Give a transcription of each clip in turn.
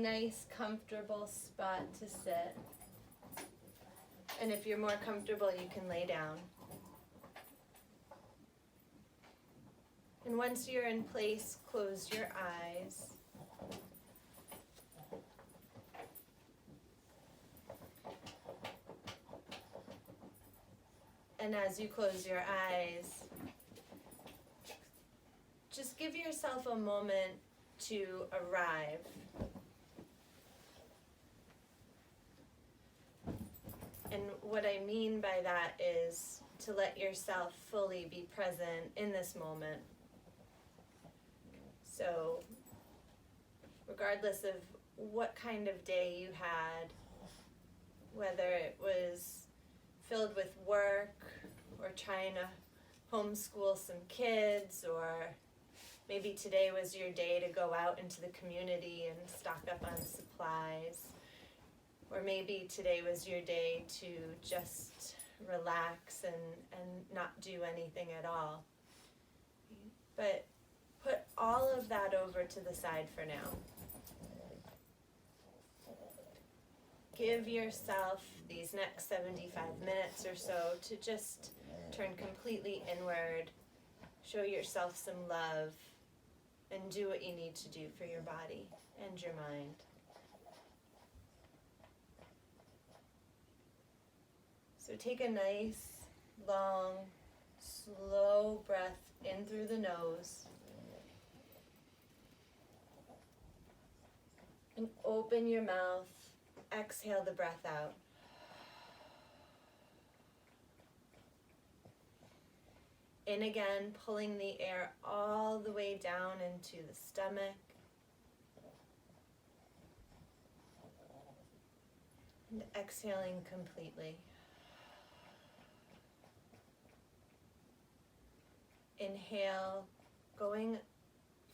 nice, comfortable spot to sit. And if you're more comfortable, you can lay down. And once you're in place, close your eyes. And as you close your eyes, just give yourself a moment to arrive. And what I mean by that is to let yourself fully be present in this moment. So, regardless of what kind of day you had, whether it was filled with work or trying to homeschool some kids, or maybe today was your day to go out into the community and stock up on supplies, or maybe today was your day to just relax and not do anything at all. But put all of that over to the side for now. Give yourself these next 75 minutes or so to just turn completely inward, show yourself some love, and do what you need to do for your body and your mind. So take a nice, long, slow breath in through the nose. And open your mouth, exhale the breath out. In again, pulling the air all the way down into the stomach. And exhaling completely. Inhale, going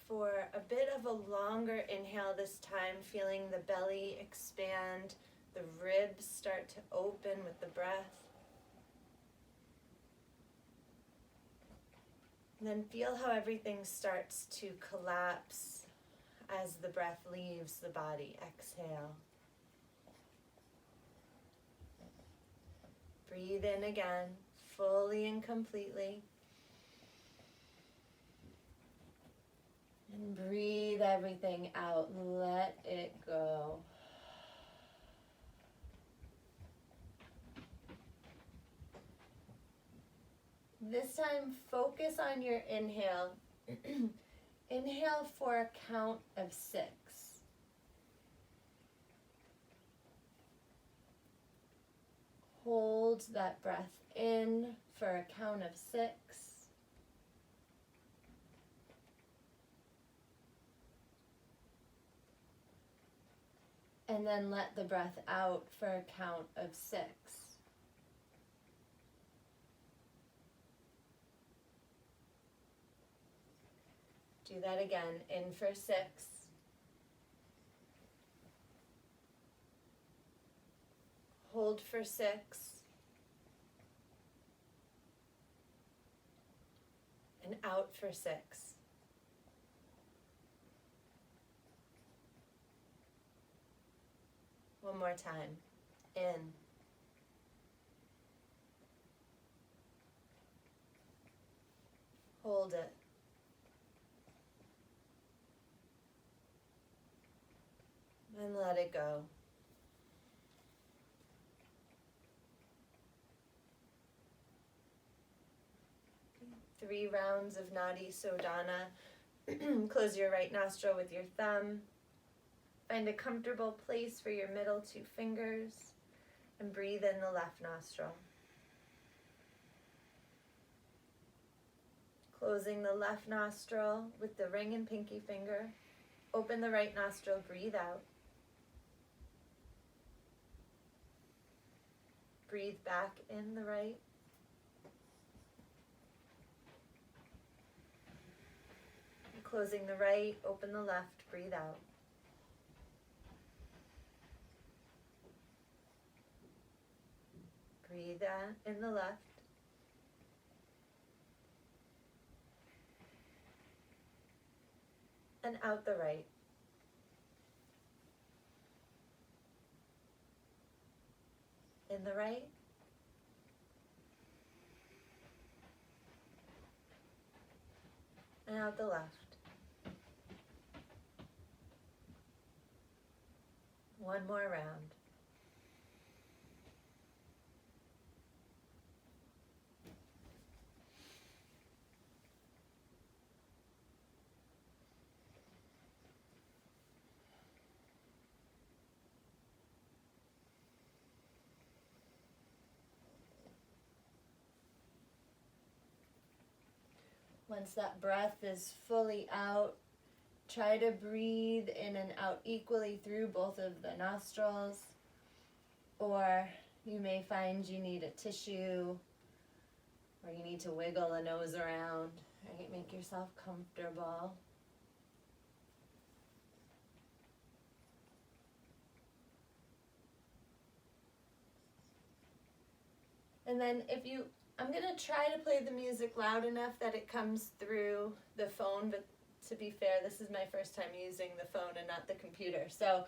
for a bit of a longer inhale this time, feeling the belly expand, the ribs start to open with the breath. And then feel how everything starts to collapse as the breath leaves the body. Exhale. Breathe in again, fully and completely. And breathe everything out. Let it go. This time, focus on your inhale. Inhale for a count of 6. Hold that breath in for a count of 6. And then let the breath out for a count of 6. Do that again. In for 6. Hold for 6. And out for 6. One more time. In. Hold it. And let it go. Three rounds of Nadi Sodhana. Close your right nostril with your thumb. Find a comfortable place for your middle 2 fingers and breathe in the left nostril. Closing the left nostril with the ring and pinky finger. Open the right nostril, breathe out. Breathe back in the right. Closing the right, open the left, breathe out. Breathe in the left. And out the right. in the right. And out the left. One more round. Once that breath is fully out, try to breathe in and out equally through both of the nostrils, or you may find you need a tissue, or you need to wiggle the nose around, right? Make yourself comfortable. And then I'm gonna try to play the music loud enough that it comes through the phone, but to be fair, this is my first time using the phone and not the computer. So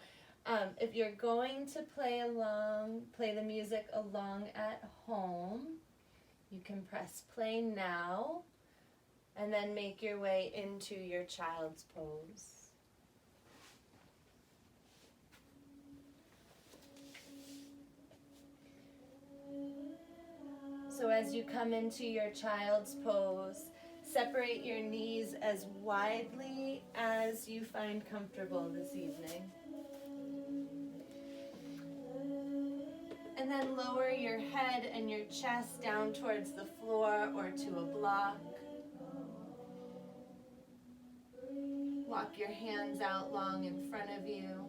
if you're going to play the music along at home, you can press play now and then make your way into your child's pose. So as you come into your child's pose, separate your knees as widely as you find comfortable this evening. And then lower your head and your chest down towards the floor or to a block. Walk your hands out long in front of you.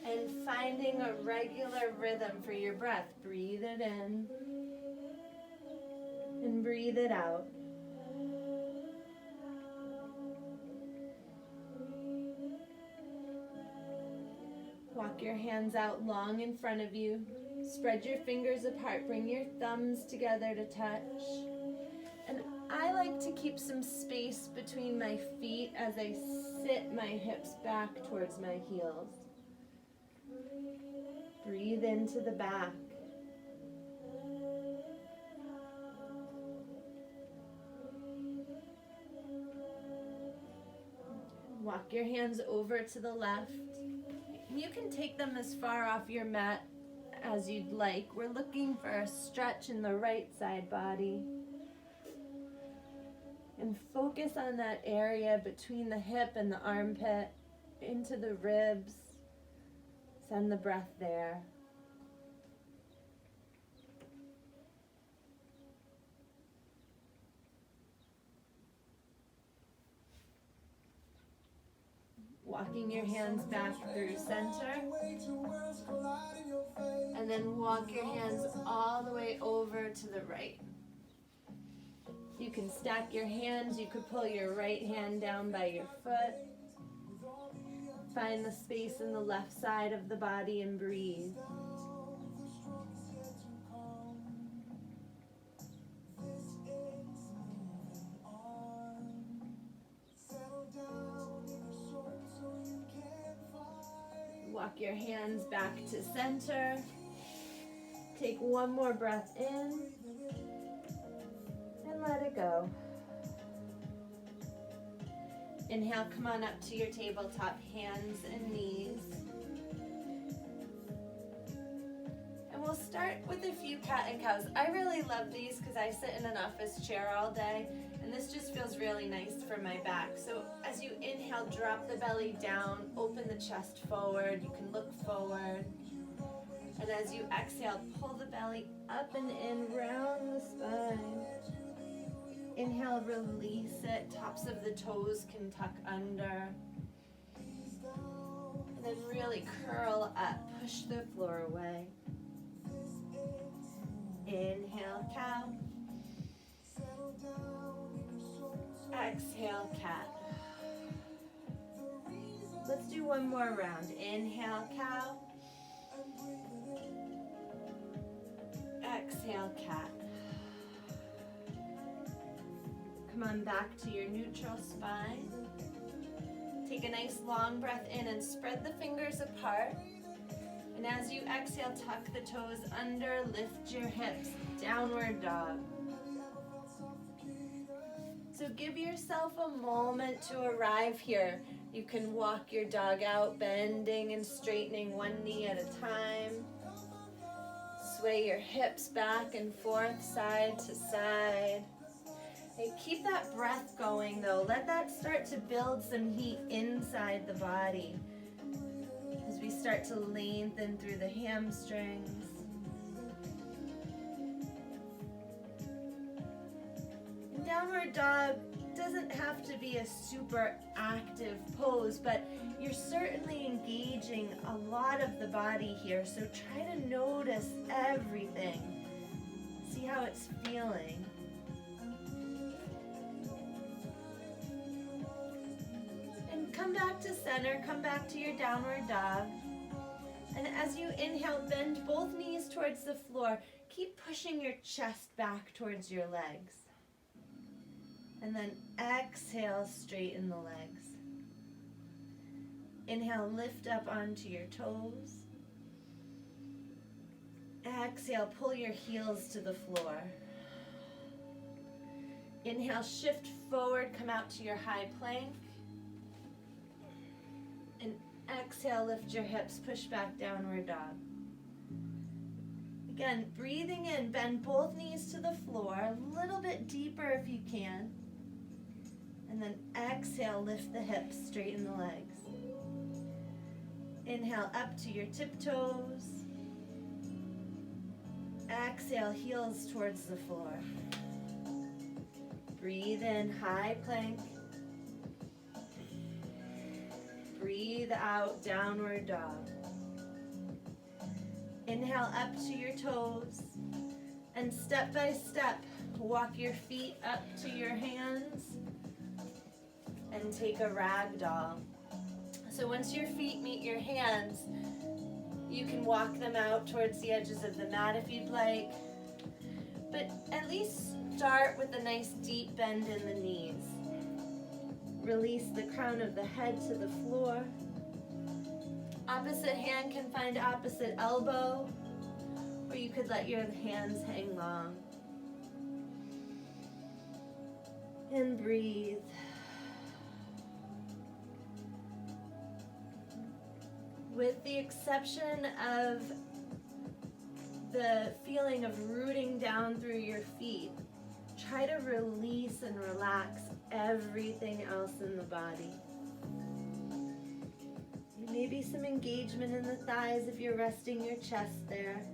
And finding a regular rhythm for your breath. Breathe it in and breathe it out. Walk your hands out long in front of you. Spread your fingers apart. Bring your thumbs together to touch. And I like to keep some space between my feet as I sit my hips back towards my heels. Breathe into the back. Walk your hands over to the left. You can take them as far off your mat as you'd like. We're looking for a stretch in the right side body. And focus on that area between the hip and the armpit, into the ribs. Send the breath there. Walking your hands back through center. And then walk your hands all the way over to the right. You can stack your hands. You could pull your right hand down by your foot. Find the space in the left side of the body and breathe. Walk your hands back to center. Take one more breath in and let it go. Inhale, come on up to your tabletop, hands and knees. And we'll start with a few cat and cows. I really love these because I sit in an office chair all day, and this just feels really nice for my back. So as you inhale, drop the belly down, open the chest forward. You can look forward. And as you exhale, pull the belly up and in, round the spine. Inhale, release it. Tops of the toes can tuck under. And then really curl up. Push the floor away. Inhale, cow. Exhale, cat. Let's do one more round. Inhale, cow. Exhale, cat. Come on back to your neutral spine. Take take a nice long breath in and spread the fingers apart. And as you exhale, tuck the toes under, lift your hips, downward dog. So give yourself a moment to arrive here. You can walk your dog out, bending and straightening one knee at a time. Sway your hips back and forth, side to side. Hey, keep that breath going though. Let that start to build some heat inside the body as we start to lengthen through the hamstrings. And downward dog doesn't have to be a super active pose, but you're certainly engaging a lot of the body here. So try to notice everything. See how it's feeling. Come back to center, come back to your downward dog. And as you inhale, bend both knees towards the floor. Keep pushing your chest back towards your legs. And then exhale, straighten the legs. Inhale, lift up onto your toes. Exhale, pull your heels to the floor. Inhale, shift forward, come out to your high plank. And exhale, lift your hips, push back, downward dog. Again, breathing in, bend both knees to the floor, a little bit deeper if you can. And then exhale, lift the hips, straighten the legs. Inhale, up to your tiptoes. Exhale, heels towards the floor. Breathe in, high plank. Breathe out, downward dog. Inhale up to your toes. And step by step, walk your feet up to your hands. And take a ragdoll. So once your feet meet your hands, you can walk them out towards the edges of the mat if you'd like. But at least start with a nice deep bend in the knees. Release the crown of the head to the floor. Opposite hand can find opposite elbow, or you could let your hands hang long. And breathe. With the exception of the feeling of rooting down through your feet, try to release and relax everything else in the body. Maybe some engagement in the thighs if you're resting your chest there.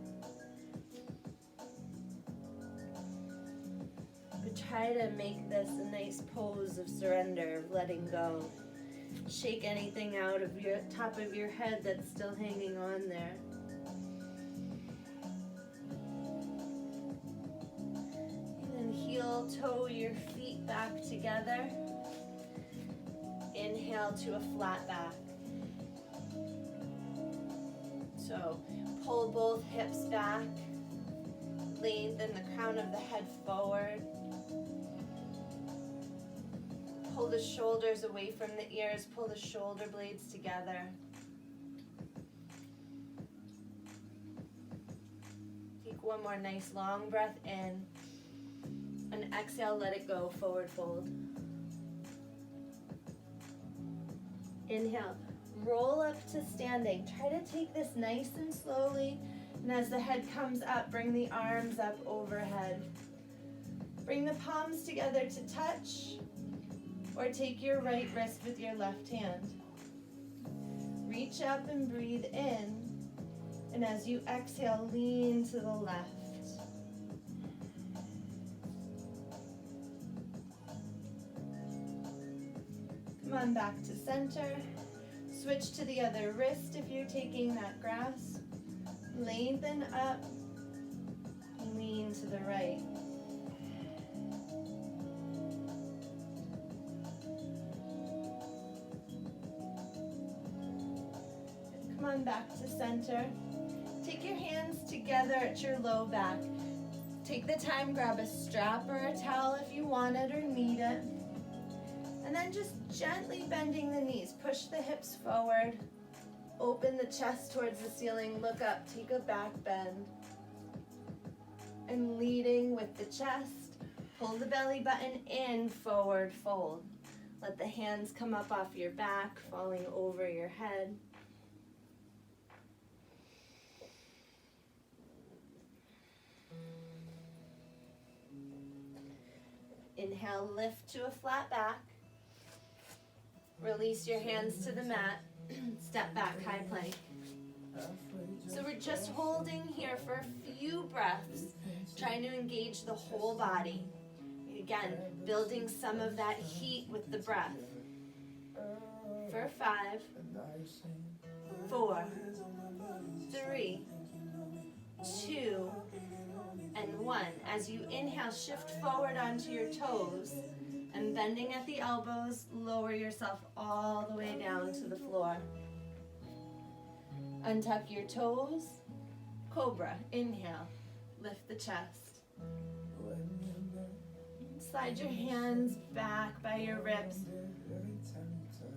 But try to make this a nice pose of surrender, of letting go. Shake anything out of your top of your head that's still hanging on there. And then heel toe your feet back together. Inhale to a flat back. So pull both hips back. Lengthen the crown of the head forward. Pull the shoulders away from the ears. Pull the shoulder blades together. Take one more nice long breath in. And exhale, let it go, forward fold. Inhale, roll up to standing. Try to take this nice and slowly. And as the head comes up, bring the arms up overhead. Bring the palms together to touch. Or take your right wrist with your left hand. Reach up and breathe in. And as you exhale, lean to the left. Come on back to center. Switch to the other wrist if you're taking that grasp. Lengthen up. Lean to the right. Come on back to center. Take your hands together at your low back. Take the time, grab a strap or a towel if you want it or need it. And then just gently bending the knees. Push the hips forward. Open the chest towards the ceiling. Look up. Take a back bend. And leading with the chest. Pull the belly button in. Forward fold. Let the hands come up off your back, falling over your head. Inhale, lift to a flat back. Release your hands to the mat. Step back, high plank. So we're just holding here for a few breaths, trying to engage the whole body. Again, building some of that heat with the breath. For 5, 4, 3, 2, and 1. As you inhale, shift forward onto your toes and bending at the elbows, lower yourself all the way down to the floor. Untuck your toes, cobra, inhale, lift the chest. Slide your hands back by your ribs.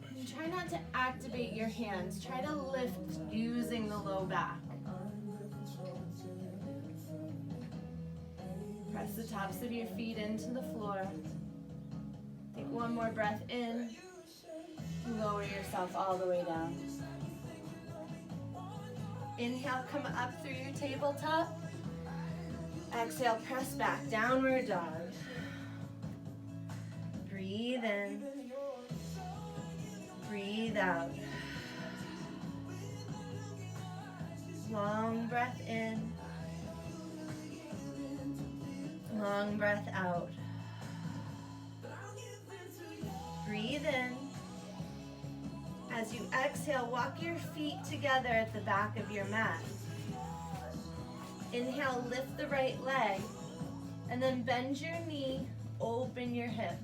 And try not to activate your hands. Try to lift using the low back. Press the tops of your feet into the floor. Take one more breath in. Lower yourself all the way down. Inhale, come up through your tabletop. Exhale, press back, downward dog. Breathe in. Breathe out. Long breath in. Long breath out. Breathe in. As you exhale, walk your feet together at the back of your mat. Inhale, lift the right leg, and then bend your knee, open your hip.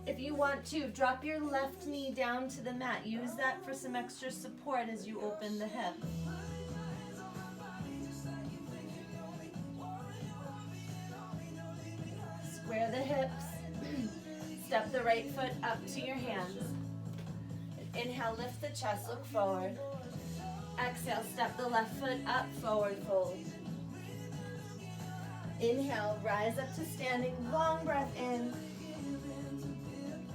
If you want to, drop your left knee down to the mat. Use that for some extra support as you open the hip. Square the hips. Step the right foot up to your hands. Inhale, lift the chest, look forward. Exhale, step the left foot up, forward fold. Inhale, rise up to standing, long breath in.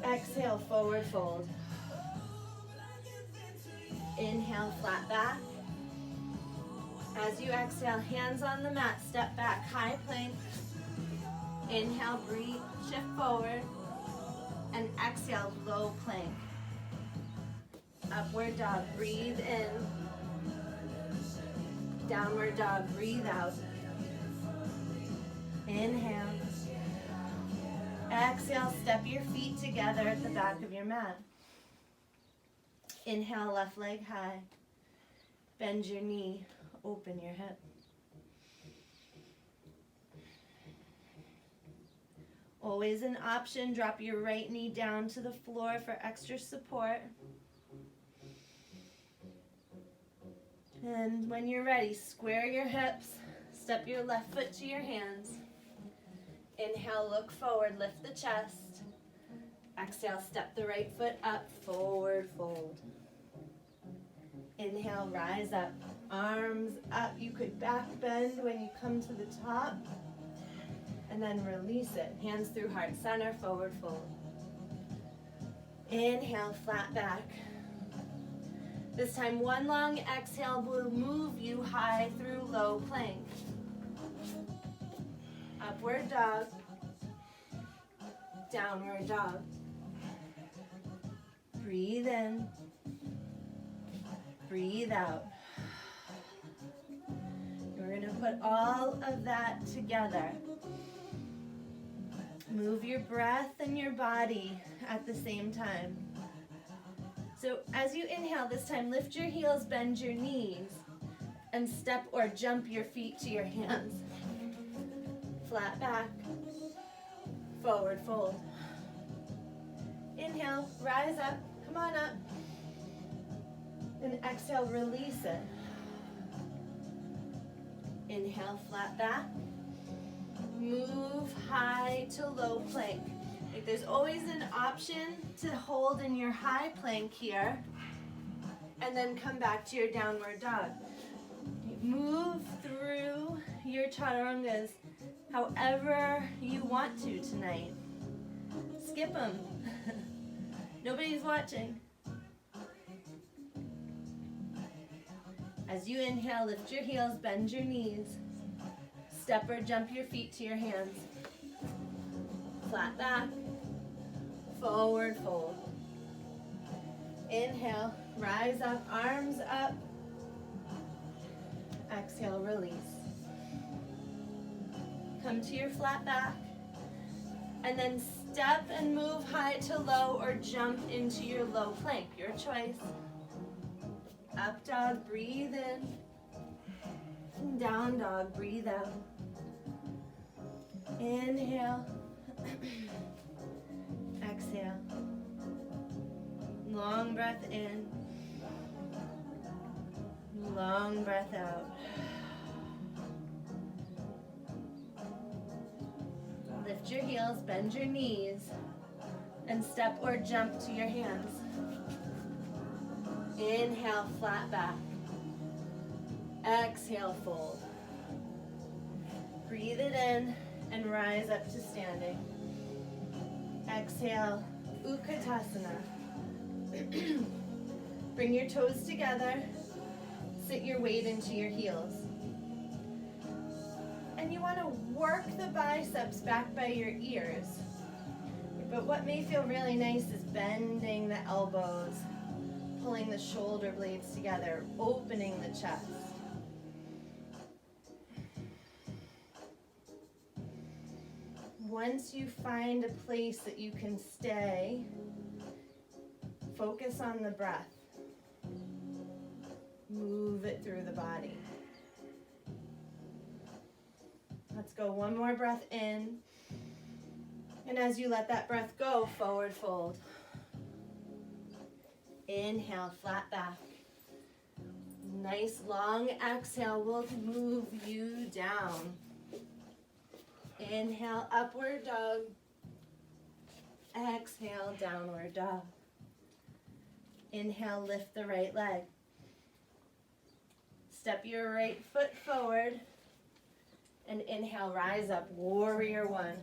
Exhale, forward fold. Inhale, flat back. As you exhale, hands on the mat, step back, high plank. Inhale, breathe, shift forward. And exhale, low plank. Upward dog, breathe in. Downward dog, breathe out. Inhale. Exhale, step your feet together at the back of your mat. Inhale, left leg high. Bend your knee, open your hip. Always an option, drop your right knee down to the floor for extra support. And when you're ready, square your hips, step your left foot to your hands. Inhale, look forward, lift the chest. Exhale, step the right foot up, forward fold. Inhale, rise up, arms up. You could back bend when you come to the top. And then release it. Hands through heart center, forward fold. Inhale, flat back. This time, one long exhale will move you high through low plank. Upward dog. Downward dog. Breathe in. Breathe out. We're going to put all of that together. Move your breath and your body at the same time. So as you inhale this time, lift your heels, bend your knees, and step or jump your feet to your hands. Flat back, forward fold. Inhale, rise up, come on up. And exhale, release it. Inhale, flat back. Move high to low plank. There's always an option to hold in your high plank here and then come back to your downward dog. Move through your chaturangas however you want to tonight. Skip them. Nobody's watching. As you inhale, lift your heels, bend your knees. Step or jump your feet to your hands. Flat back. Forward fold. Inhale, rise up, arms up. Exhale, release. Come to your flat back. And then step and move high to low or jump into your low plank, your choice. Up dog, breathe in. Down dog, breathe out. Inhale. Exhale. Long breath in. Long breath out. Lift your heels, bend your knees, and step or jump to your hands. Inhale, flat back. Exhale, fold. Breathe it in and rise up to standing. Exhale, Utkatasana. Bring your toes together. Sit your weight into your heels. And you want to work the biceps back by your ears. But what may feel really nice is bending the elbows, pulling the shoulder blades together, opening the chest. Once you find a place that you can stay, focus on the breath. Move it through the body. Let's go one more breath in. And as you let that breath go, forward fold. Inhale, flat back. Nice long exhale will move you down. Inhale, upward dog. Exhale, downward dog. Inhale, lift the right leg. Step your right foot forward. And inhale, rise up, warrior one.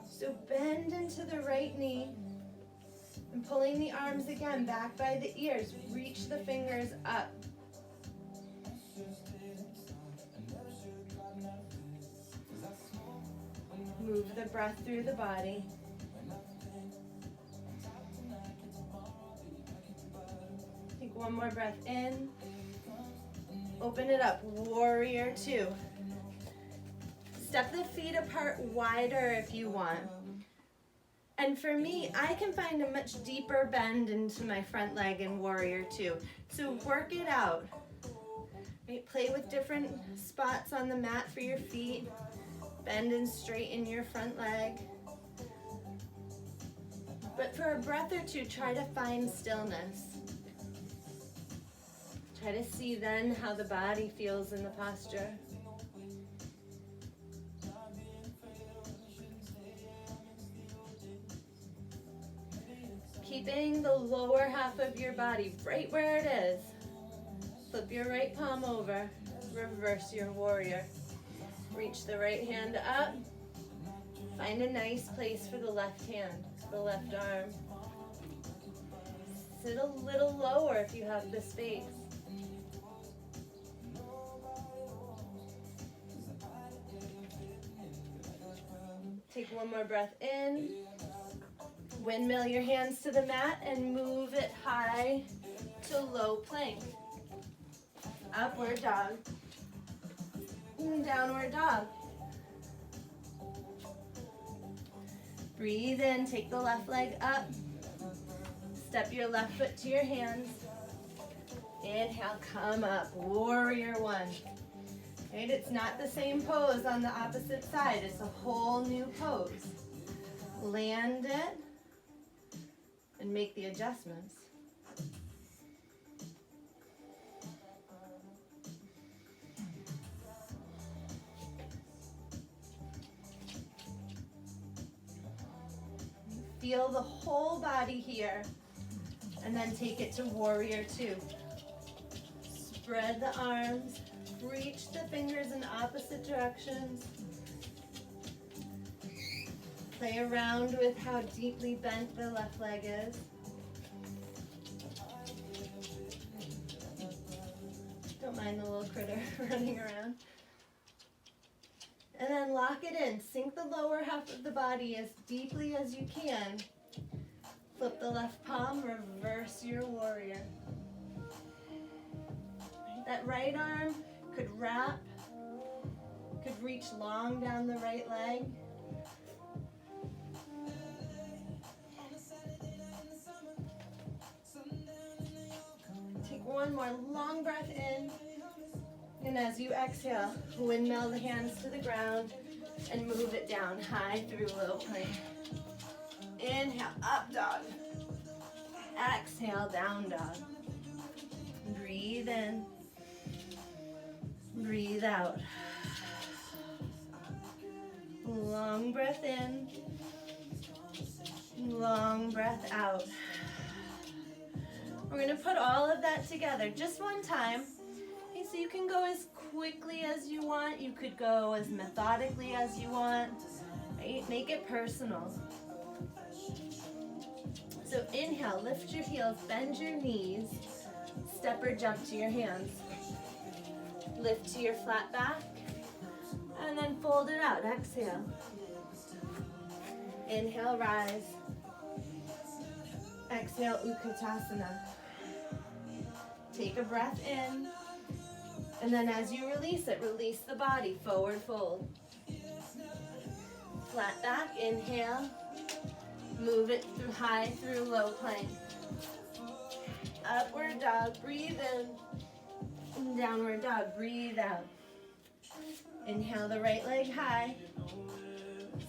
So bend into the right knee. And pulling the arms again back by the ears. Reach the fingers up. Move the breath through the body. Take one more breath in. Open it up, warrior two. Step the feet apart wider if you want. And for me, I can find a much deeper bend into my front leg in warrior two. So work it out. Right? Play with different spots on the mat for your feet. Bend and straighten your front leg. But for a breath or two, try to find stillness. Try to see then how the body feels in the posture. Keeping the lower half of your body right where it is. Flip your right palm over. Reverse your warrior. Reach the right hand up. Find a nice place for the left hand, the left arm. Sit a little lower if you have the space. Take one more breath in. Windmill your hands to the mat and move it high to low plank. Upward dog. Downward dog. Breathe in, take the left leg up. Step your left foot to your hands. Inhale, come up, warrior one. Right? It's not the same pose on the opposite side, it's a whole new pose. Land it and make the adjustments. Feel the whole body here. And then take it to warrior two. Spread the arms. Reach the fingers in opposite directions. Play around with how deeply bent the left leg is. Don't mind the little critter running around. And then lock it in. Sink the lower half of the body as deeply as you can. Flip the left palm, reverse your warrior. That right arm could wrap, could reach long down the right leg. Take one more long breath in. And as you exhale, windmill the hands to the ground and move it down high through low plank. Inhale, up dog. Exhale, down dog. Breathe in. Breathe out. Long breath in. Long breath out. We're going to put all of that together just one time. Okay, so you can go as quickly as you want. You could go as methodically as you want. Right? Make it personal. So inhale, lift your heels, bend your knees, step or jump to your hands. Lift to your flat back, and then fold it out. Exhale. Inhale, rise. Exhale, Utkatasana. Take a breath in, and then as you release it, release the body, forward fold. Flat back, inhale. Move it through high through low plank. Upward dog, breathe in. Downward dog, breathe out. Inhale the right leg high.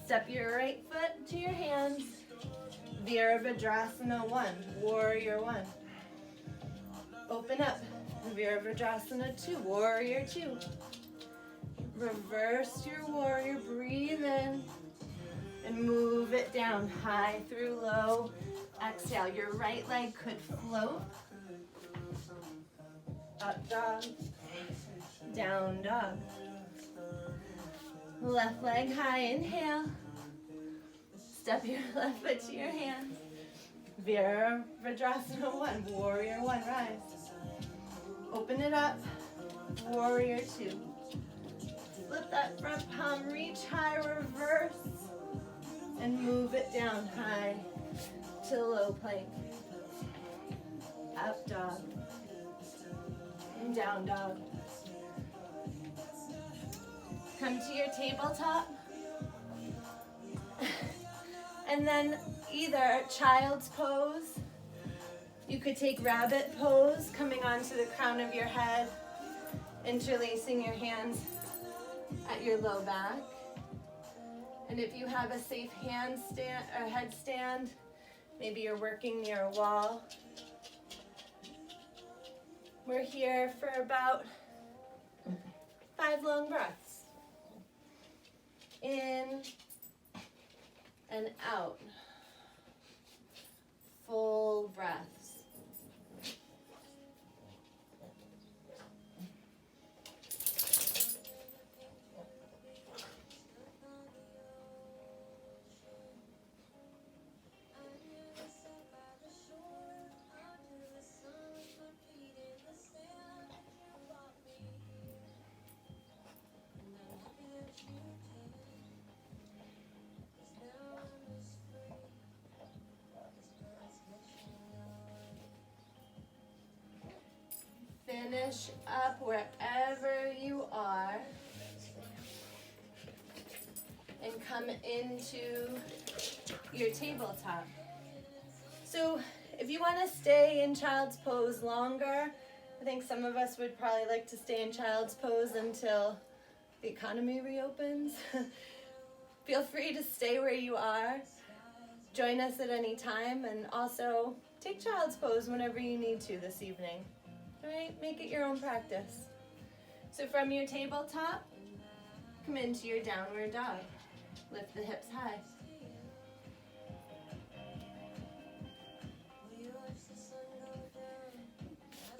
Step your right foot to your hands. Virabhadrasana 1, warrior 1. Open up. Virabhadrasana 2, warrior 2. Reverse your warrior, breathe in. And move it down, high through low. Exhale, your right leg could float. Up dog, down dog. Left leg high, inhale. Step your left foot to your hands. Virabhadrasana 1, warrior 1, rise. Open it up, warrior 2. Flip that front palm, reach high, reverse. And move it down high to low plank. Up dog. And down dog. Come to your tabletop. And then either child's pose. You could take rabbit pose, coming onto the crown of your head, interlacing your hands at your low back. And if you have a safe handstand or headstand, maybe you're working near a wall. We're here for about 5 long breaths. In and out. Full breaths. Finish up wherever you are and come into your tabletop. So if you want to stay in child's pose longer, I think some of us would probably like to stay in child's pose until the economy reopens. Feel free to stay where you are. Join us at any time, and also take child's pose whenever you need to this evening. Right? Make it your own practice. So from your tabletop, come into your downward dog. Lift the hips high.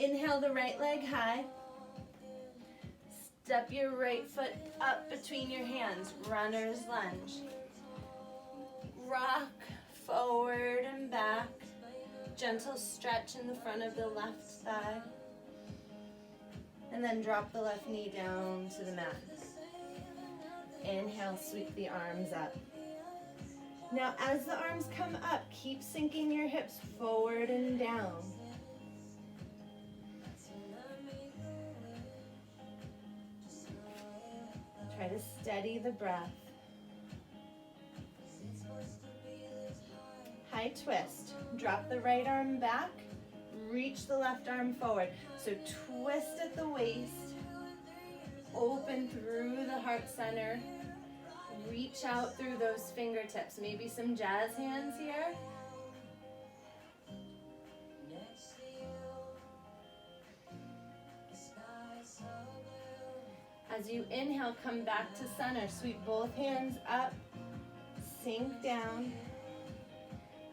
Inhale the right leg high. Step your right foot up between your hands, runner's lunge. Rock forward and back. Gentle stretch in the front of the left thigh. And then drop the left knee down to the mat. Inhale, sweep the arms up. Now as the arms come up, keep sinking your hips forward and down. Try to steady the breath. High twist. Drop the right arm back. Reach the left arm forward. So twist at the waist. Open through the heart center. Reach out through those fingertips. Maybe some jazz hands here. As you inhale, come back to center. Sweep both hands up. Sink down.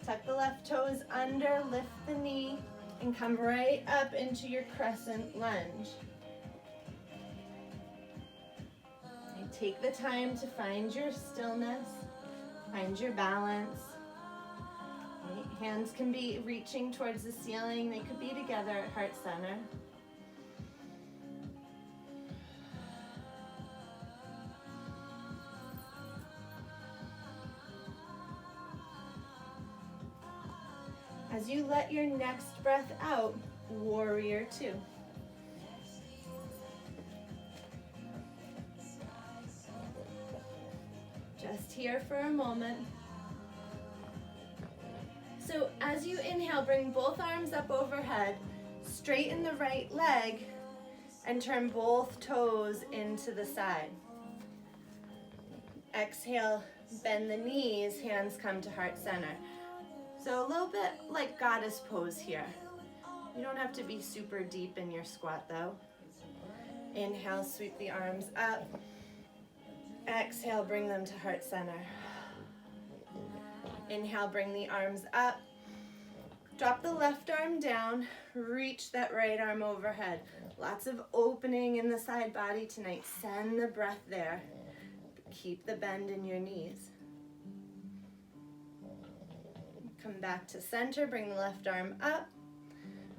Tuck the left toes under, lift the knee, and come right up into your crescent lunge. And take the time to find your stillness, find your balance. Right? Hands can be reaching towards the ceiling. They could be together at heart center. As you let your next breath out, warrior two. Just here for a moment. So as you inhale, bring both arms up overhead, straighten the right leg, and turn both toes into the side. Exhale, bend the knees, hands come to heart center. So a little bit like goddess pose here. You don't have to be super deep in your squat though. Inhale, sweep the arms up. Exhale, bring them to heart center. Inhale, bring the arms up. Drop the left arm down. Reach that right arm overhead. Lots of opening in the side body tonight. Send the breath there. Keep the bend in your knees. Come back to center, bring the left arm up.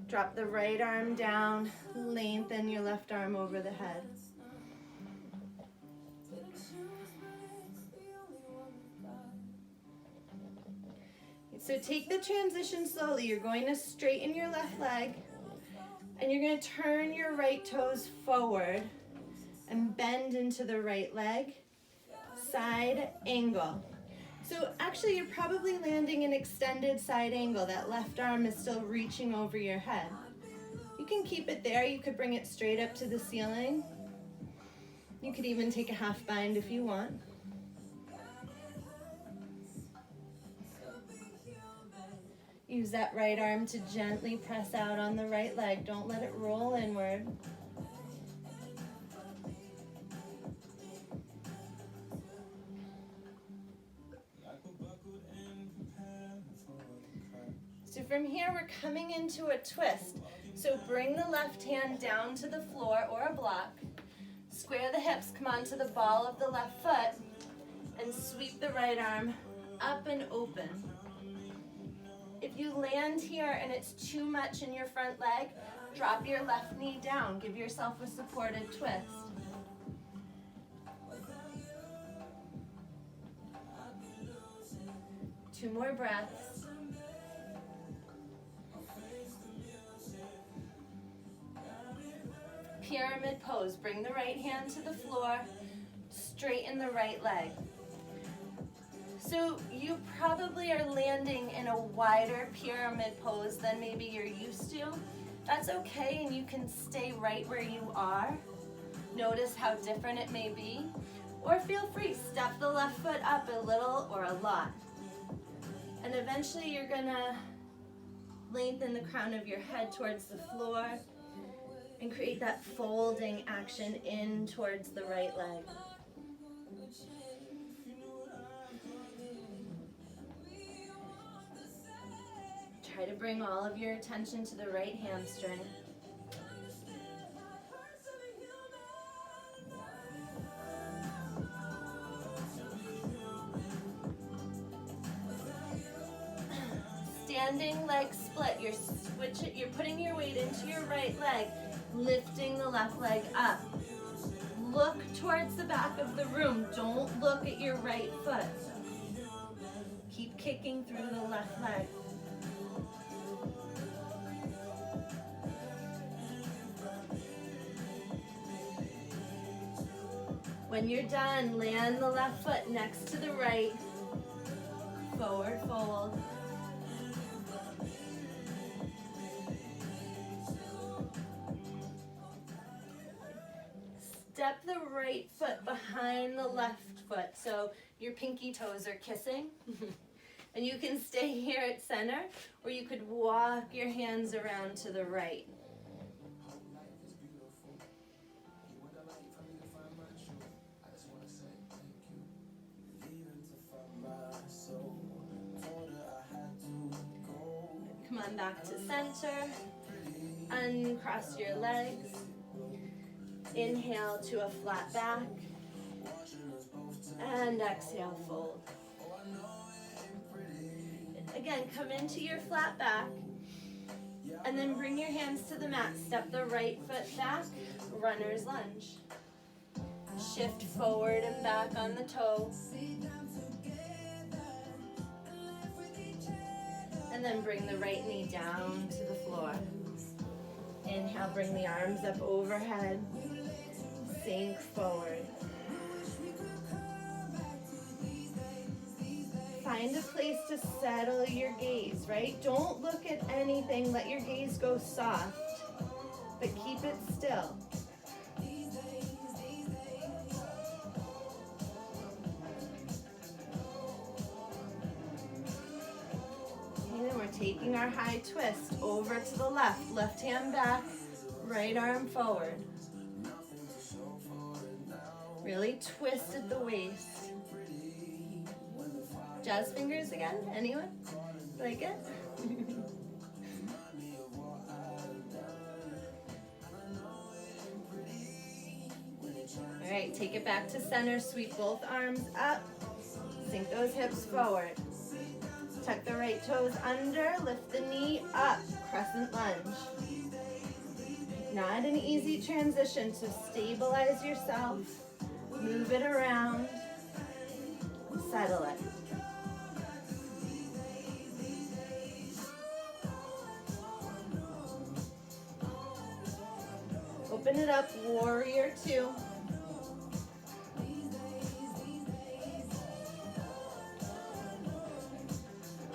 Drop the right arm down, lengthen your left arm over the head. So take the transition slowly. You're going to straighten your left leg, and you're going to turn your right toes forward and bend into the right leg, side angle. So actually you're probably landing an extended side angle. That left arm is still reaching over your head. You can keep it there. You could bring it straight up to the ceiling. You could even take a half bind if you want. Use that right arm to gently press out on the right leg. Don't let it roll inward. So from here, we're coming into a twist. So bring the left hand down to the floor or a block. Square the hips, come onto the ball of the left foot, and sweep the right arm up and open. If you land here and it's too much in your front leg, drop your left knee down. Give yourself a supported twist. Two more breaths. Pyramid pose. Bring the right hand to the floor, straighten the right leg. So you probably are landing in a wider pyramid pose than maybe you're used to. That's okay, and you can stay right where you are. Notice how different it may be. Or feel free, step the left foot up a little or a lot. And eventually you're gonna lengthen the crown of your head towards the floor and create that folding action in towards the right leg. Try to bring all of your attention to the right hamstring. standing leg split. You're putting your weight into your right leg, lifting the left leg up. Look towards the back of the room. Don't look at your right foot. Keep kicking through the left leg. When you're done, land the left foot next to the right. Forward fold. Step the right foot behind the left foot so your pinky toes are kissing. And you can stay here at center, or you could walk your hands around to the right. Come on back to center. Uncross your legs. Inhale to a flat back. And exhale, fold. Again, come into your flat back. And then bring your hands to the mat. Step the right foot back. Runner's lunge. Shift forward and back on the toe. And then bring the right knee down to the floor. Inhale, bring the arms up overhead. Sink forward. Find a place to settle your gaze, right? Don't look at anything. Let your gaze go soft, but keep it still. And then we're taking our high twist over to the left. Left hand back, right arm forward. Really twist at the waist. Jazz fingers again, anyone? Like it? All right, take it back to center, sweep both arms up, sink those hips forward. Tuck the right toes under, lift the knee up, crescent lunge. Not an easy transition, so stabilize yourself, move it around, settle it. Open it up, warrior two.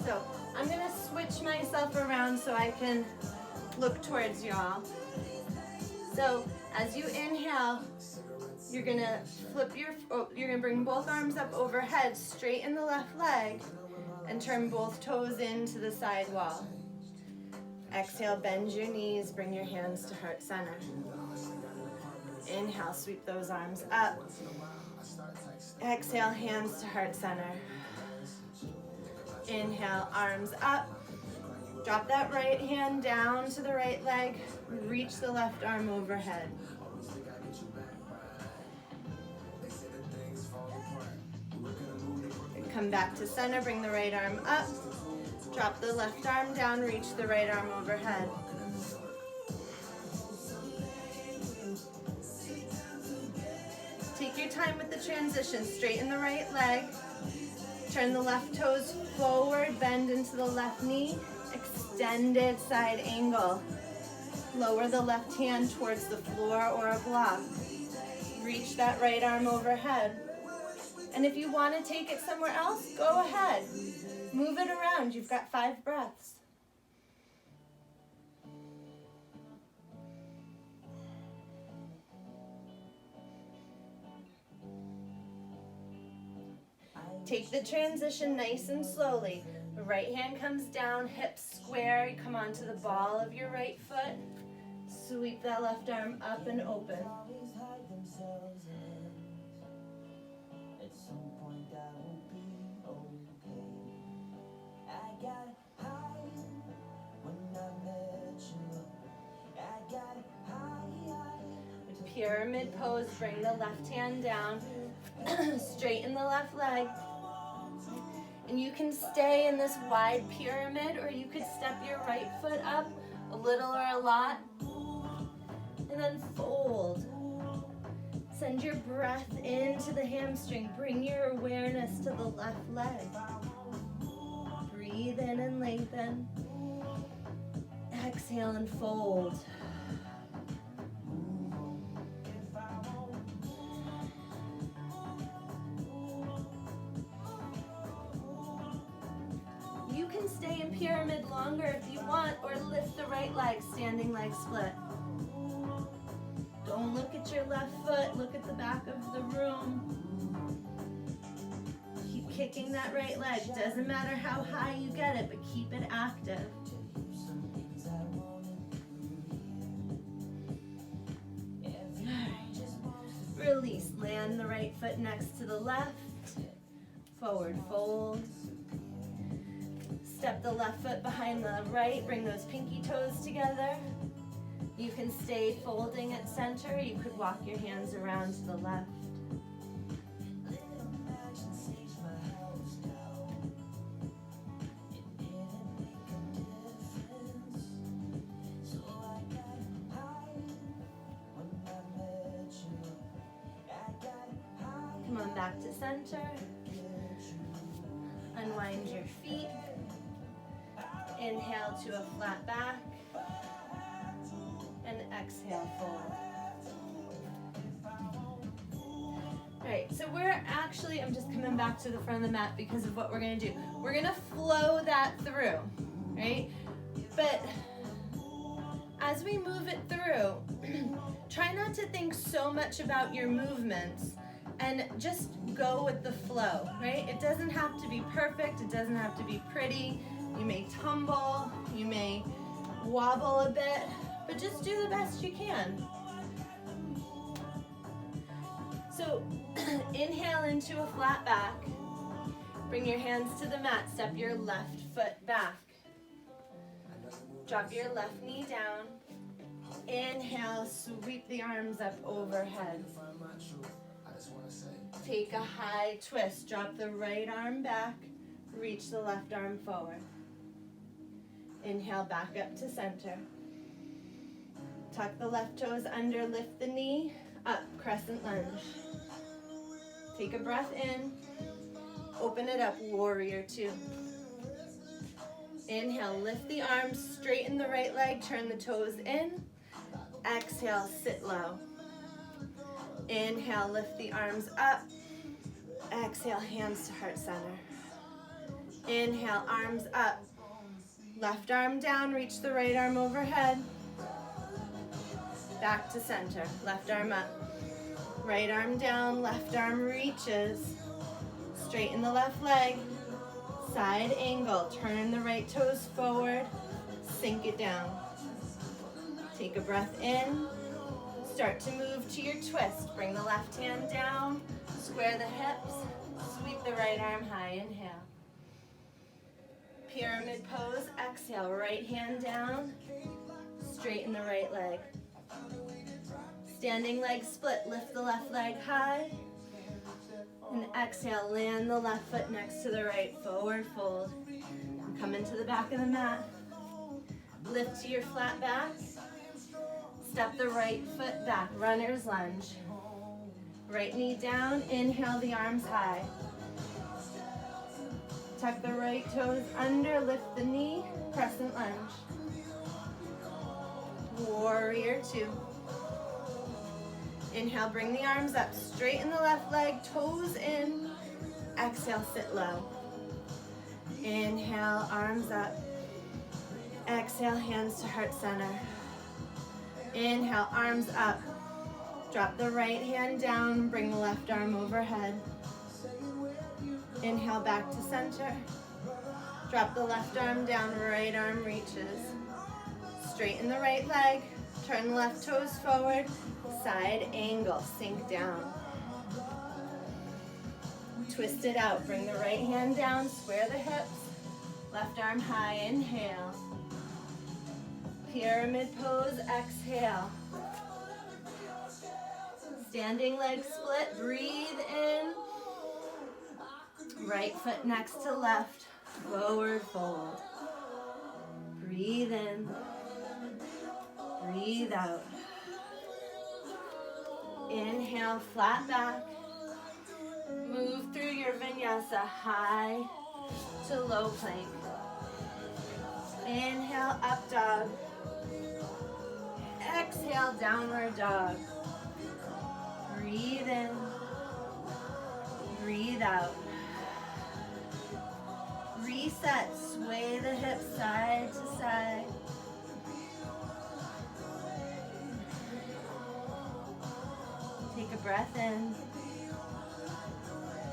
So I'm gonna switch myself around so I can look towards y'all. So as you inhale, you're gonna you're gonna bring both arms up overhead, straighten the left leg, and turn both toes into the side wall. Exhale, bend your knees, bring your hands to heart center. Inhale, sweep those arms up. Exhale, hands to heart center. Inhale, arms up. Drop that right hand down to the right leg. Reach the left arm overhead. Come back to center, bring the right arm up. Drop the left arm down, reach the right arm overhead. Take your time with the transition. Straighten the right leg. Turn the left toes forward, bend into the left knee. Extended side angle. Lower the left hand towards the floor or a block. Reach that right arm overhead. And if you want to take it somewhere else, go ahead. Move it around. You've got 5 breaths. Take the transition nice and slowly. The right hand comes down, hips square. You come onto the ball of your right foot. Sweep that left arm up and open. Pyramid pose, bring the left hand down, straighten the left leg. And you can stay in this wide pyramid, or you could step your right foot up a little or a lot, and then fold. Send your breath into the hamstring. Bring your awareness to the left leg. Breathe in and lengthen. Exhale and fold. You can stay in pyramid longer if you want, or lift the right leg, standing leg split. Don't look at your left foot, look at the back of the room. Keep kicking that right leg. Doesn't matter how high you get it, but keep it active. Release, land the right foot next to the left. Forward fold. Step the left foot behind the right, bring those pinky toes together. You can stay folding at center. You could walk your hands around to the left. Come on back to center. Unwind your feet. Inhale to a flat back. And exhale, fold. All right, so I'm just coming back to the front of the mat because of what we're gonna do. We're gonna flow that through, right? But as we move it through, try not to think so much about your movements and just go with the flow, right? It doesn't have to be perfect, it doesn't have to be pretty. You may tumble, you may wobble a bit, but just do the best you can. So inhale into a flat back. Bring your hands to the mat. Step your left foot back. Drop your left knee down. Inhale, sweep the arms up overhead. Take a high twist. Drop the right arm back. Reach the left arm forward. Inhale, back up to center. Tuck the left toes under, lift the knee, up, crescent lunge. Take a breath in, open it up, warrior two. Inhale, lift the arms, straighten the right leg, turn the toes in. Exhale, sit low. Inhale, lift the arms up. Exhale, hands to heart center. Inhale, arms up. Left arm down, reach the right arm overhead. Back to center, left arm up. Right arm down, left arm reaches. Straighten the left leg. Side angle, turn the right toes forward. Sink it down. Take a breath in. Start to move to your twist. Bring the left hand down, square the hips, sweep the right arm high, inhale. Pyramid pose, exhale, right hand down, straighten the right leg. Standing leg split, lift the left leg high, and exhale, land the left foot next to the right, forward fold. Come into the back of the mat. Lift to your flat back. Step the right foot back, runner's lunge. Right knee down, inhale the arms high. Tuck the right toes under, lift the knee, crescent lunge. Warrior two. Inhale, bring the arms up, straighten the left leg, toes in. Exhale, sit low. Inhale, arms up. Exhale, hands to heart center. Inhale, arms up. Drop the right hand down, bring the left arm overhead. Inhale, back to center. Drop the left arm down, right arm reaches. Straighten the right leg, turn the left toes forward, side angle, sink down. Twist it out, bring the right hand down, square the hips, left arm high, inhale. Pyramid pose, exhale. Standing leg split, breathe in. Right foot next to left, forward fold. Breathe in, breathe out. Inhale, flat back. Move through your vinyasa, high to low plank. Inhale, up dog. Exhale, downward dog. Breathe in, breathe out. Reset, sway the hips side to side. Take a breath in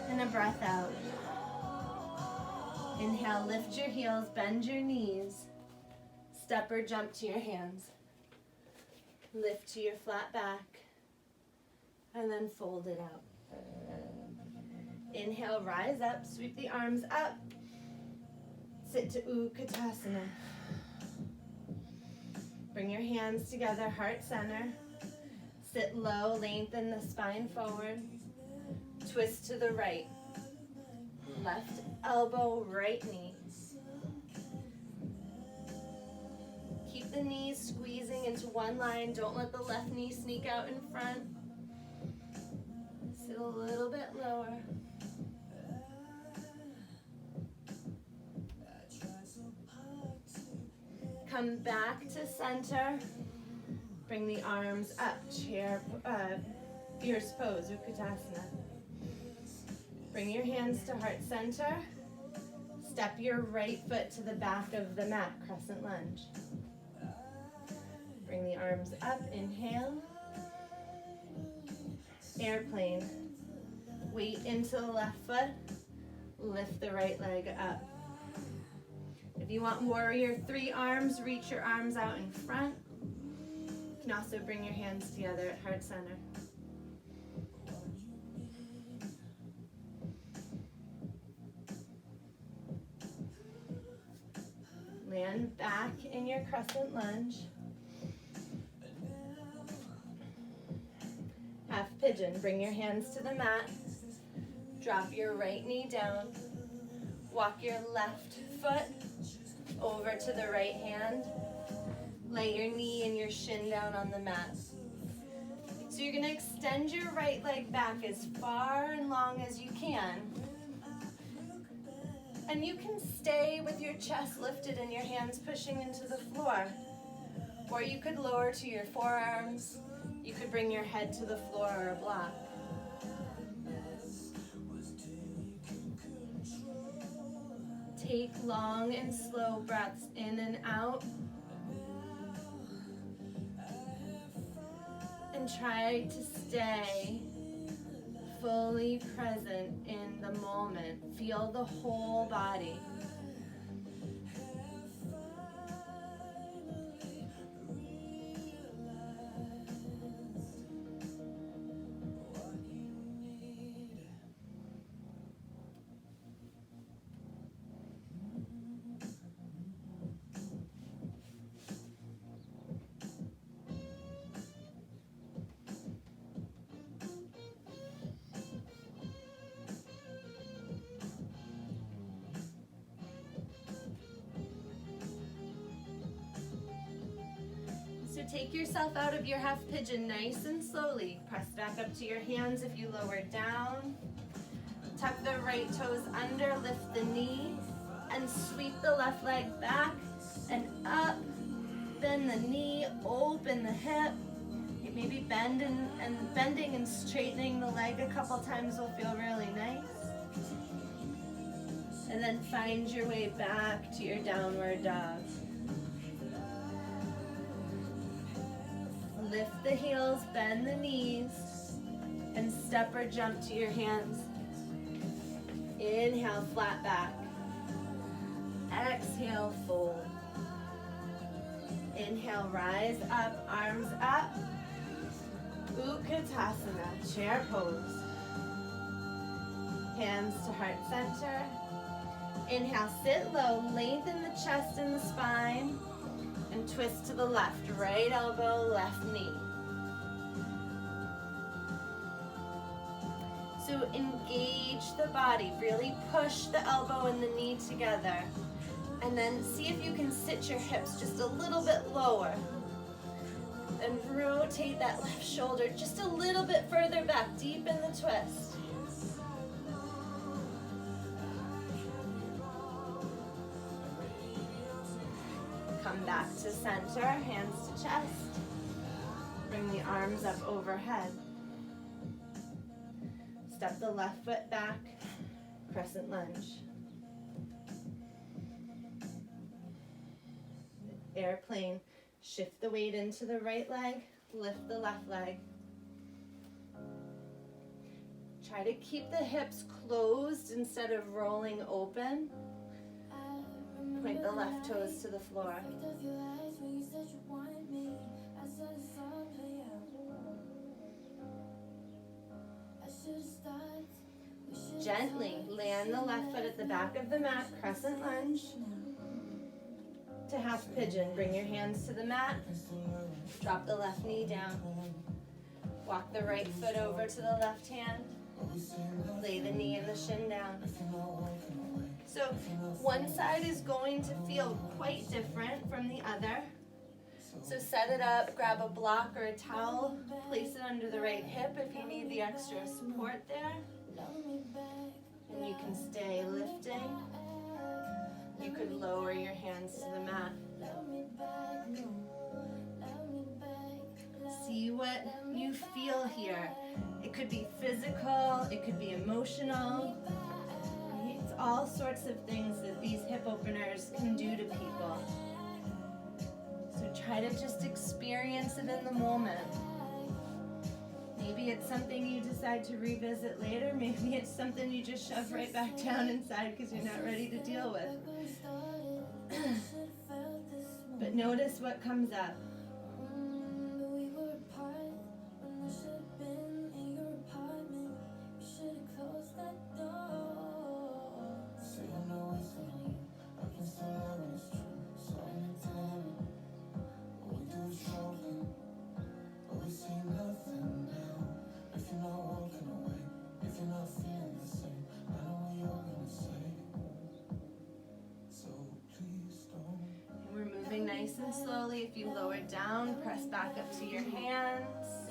and a breath out. Inhale, lift your heels, bend your knees. Step or jump to your hands. Lift to your flat back and then fold it out. Inhale, rise up, sweep the arms up. Sit to Utkatasana. Bring your hands together, heart center. Sit low, lengthen the spine forward. Twist to the right. Left elbow, right knee. Keep the knees squeezing into one line. Don't let the left knee sneak out in front. Sit a little bit lower. Come back to center. Bring the arms up, chair, fierce pose, Utkatasana. Bring your hands to heart center. Step your right foot to the back of the mat, crescent lunge. Bring the arms up, inhale. Airplane. Weight into the left foot. Lift the right leg up. If you want warrior 3 arms, reach your arms out in front. You can also bring your hands together at heart center. Land back in your crescent lunge. Half pigeon. Bring your hands to the mat. Drop your right knee down. Walk your left foot over to the right hand. Lay your knee and your shin down on the mat. So you're going to extend your right leg back as far and long as you can. And you can stay with your chest lifted and your hands pushing into the floor. Or you could lower to your forearms. You could bring your head to the floor or a block. Take long and slow breaths in and out. And try to stay fully present in the moment. Feel the whole body. Take yourself out of your half pigeon nice and slowly. Press back up to your hands if you lower down. Tuck the right toes under, lift the knee, and sweep the left leg back and up. Bend the knee, open the hip. Maybe bending and straightening the leg a couple times will feel really nice. And then find your way back to your downward dog. Lift the heels, bend the knees, and step or jump to your hands. Inhale, flat back. Exhale, fold. Inhale, rise up, arms up. Utkatasana, chair pose. Hands to heart center. Inhale, sit low, lengthen the chest and the spine. And twist to the left, right elbow, left knee. So So engage the body, really push the elbow and the knee together. And then see if you can sit your hips just a little bit lower. And rotate that left shoulder just a little bit further back, deep in the twist. Come back to center, hands to chest. Bring the arms up overhead. Step the left foot back, crescent lunge. Airplane, shift the weight into the right leg, lift the left leg. Try to keep the hips closed instead of rolling open. Point the left toes to the floor. Gently land the left foot at the back of the mat, crescent lunge. To half pigeon, bring your hands to the mat. Drop the left knee down. Walk the right foot over to the left hand. Lay the knee and the shin down. So one side is going to feel quite different from the other. So set it up, grab a block or a towel, place it under the right hip if you need the extra support there. And you can stay lifting. You could lower your hands to the mat. See what you feel here. It could be physical, it could be emotional. It's all sorts of things that these hip openers can do to people. So try to just experience it in the moment. Maybe it's something you decide to revisit later. Maybe it's something you just shove right back down inside because you're not ready to deal with. But notice what comes up. Nice and slowly. If you lower down, press back up to your hands.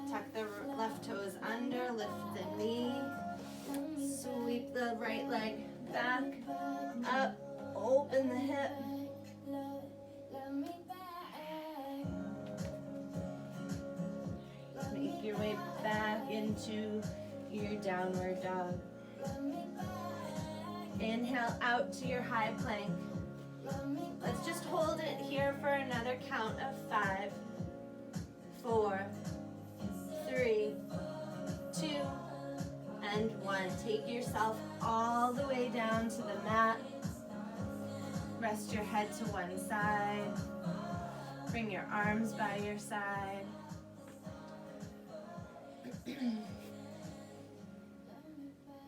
Tuck the left toes under, lift the knee. Sweep the right leg back, up, open the hip. Make your way back into your downward dog. Inhale out to your high plank. Let's just hold it here for another count of 5, 4, 3, 2, and 1. Take yourself all the way down to the mat. Rest your head to one side. Bring your arms by your side.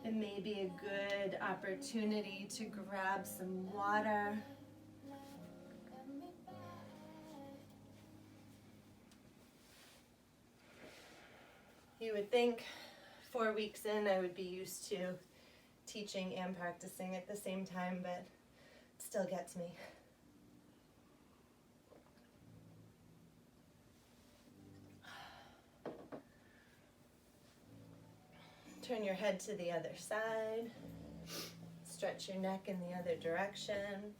It may be a good opportunity to grab some water. You would think 4 weeks in I would be used to teaching and practicing at the same time, but it still gets me. Turn your head to the other side. Stretch your neck in the other direction.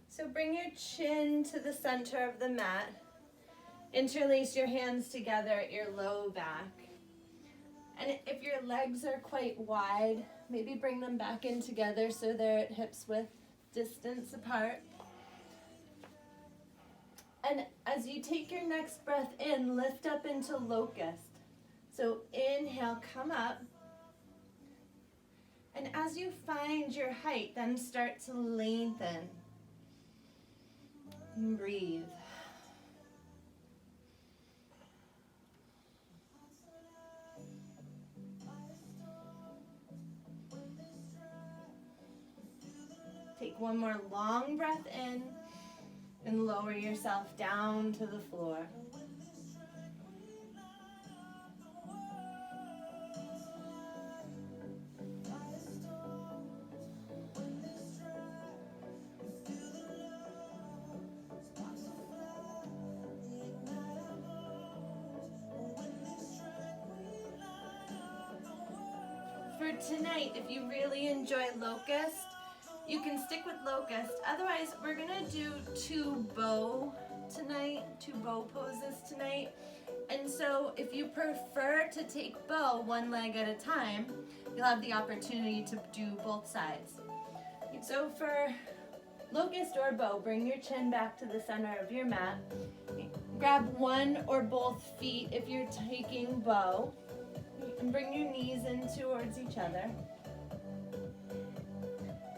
So bring your chin to the center of the mat. Interlace your hands together at your low back. And if your legs are quite wide, maybe bring them back in together so they're at hips width distance apart. And as you take your next breath in, lift up into locust. So inhale, come up. And as you find your height, then start to lengthen. And breathe. take one more long breath in and lower yourself down to the floor. For tonight, if you really enjoy Locust, you can stick with Locust. Otherwise, we're gonna do two bow poses tonight. And so if you prefer to take bow one leg at a time, you'll have the opportunity to do both sides. So for Locust or bow, bring your chin back to the center of your mat. Grab one or both feet if you're taking bow. And bring your knees in towards each other.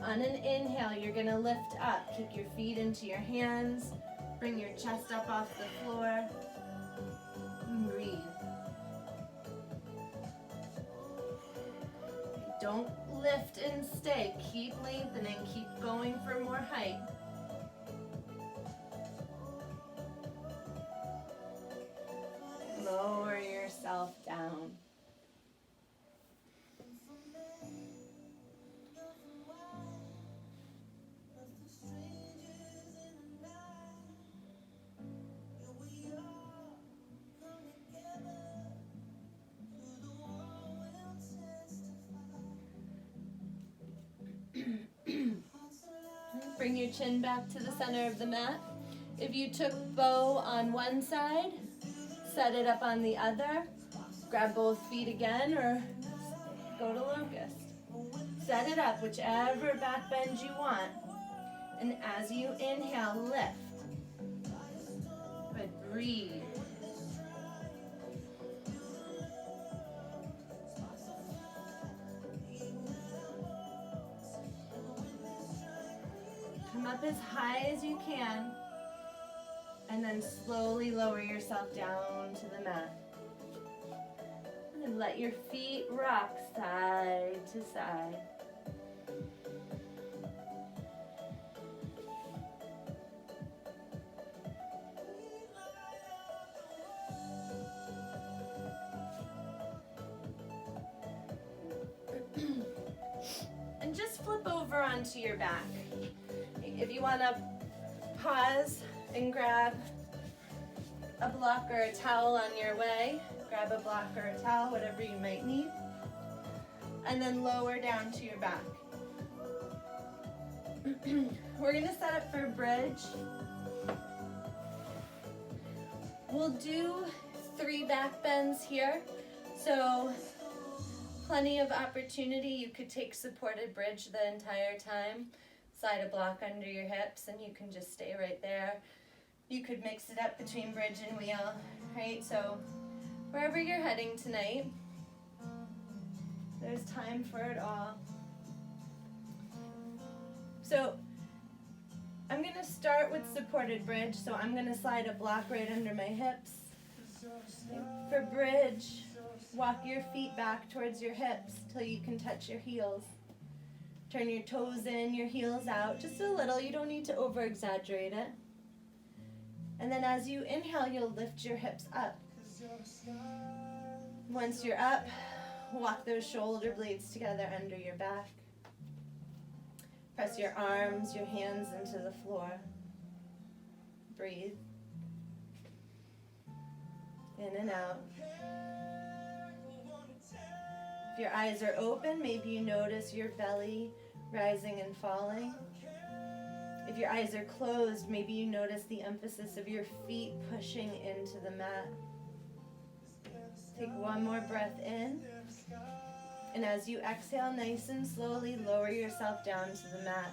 On an inhale, you're gonna lift up. Kick your feet into your hands. Bring your chest up off the floor. And breathe. Don't lift and stay. Keep lengthening. Keep going for more height. Lower yourself down. Bring your chin back to the center of the mat. If you took bow on one side, set it up on the other. Grab both feet again or go to Locust. Set it up, whichever back bend you want. And as you inhale, lift. Good, breathe. Come up as high as you can, and then slowly lower yourself down to the mat. And then let your feet rock side to side. And just flip over onto your back. If you want to pause and grab a block or a towel on your way, grab a block or a towel, whatever you might need, and then lower down to your back. We're going to set up for bridge. We'll do 3 back bends here, so plenty of opportunity. You could take supported bridge the entire time. Slide a block under your hips and you can just stay right there. You could mix it up between bridge and wheel, right? So wherever you're heading tonight, there's time for it all. So I'm gonna start with supported bridge. So I'm gonna slide a block right under my hips. For bridge, walk your feet back towards your hips till you can touch your heels. Turn your toes in, your heels out, just a little. You don't need to over-exaggerate it. And then as you inhale, you'll lift your hips up. Once you're up, walk those shoulder blades together under your back. Press your arms, your hands into the floor. Breathe. In and out. If your eyes are open, maybe you notice your belly rising and falling. If your eyes are closed, maybe you notice the emphasis of your feet pushing into the mat. Take one more breath in. And as you exhale, nice and slowly lower yourself down to the mat.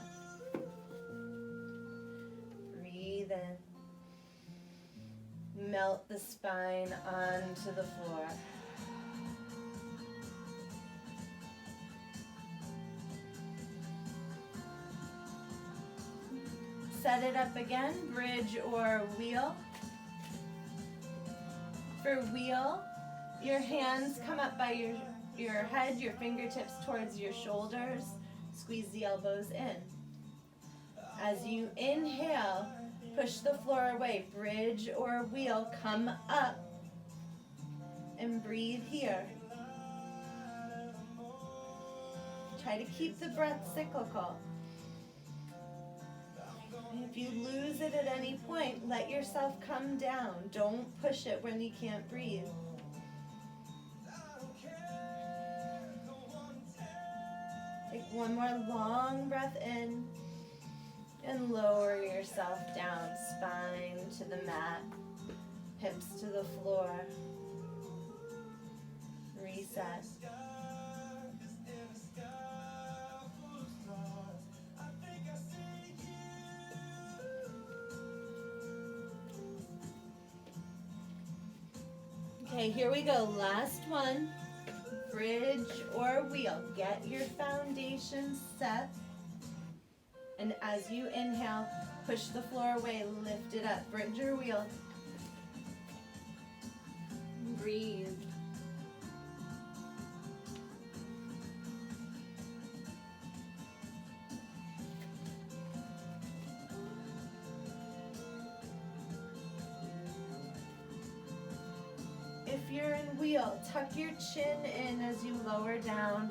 Breathe in. Melt the spine onto the floor. Set it up again, bridge or wheel. For wheel, your hands come up by your head, your fingertips towards your shoulders. Squeeze the elbows in. As you inhale, push the floor away, bridge or wheel, come up and breathe here. Try to keep the breath cyclical. If you lose it at any point, let yourself come down. Don't push it when you can't breathe. Take one more long breath in and lower yourself down, spine to the mat, hips to the floor. Reset. Okay, here we go. Last one. Bridge or wheel. Get your foundation set. And as you inhale, push the floor away, lift it up. Bridge or wheel. Breathe. If you're in wheel, tuck your chin in as you lower down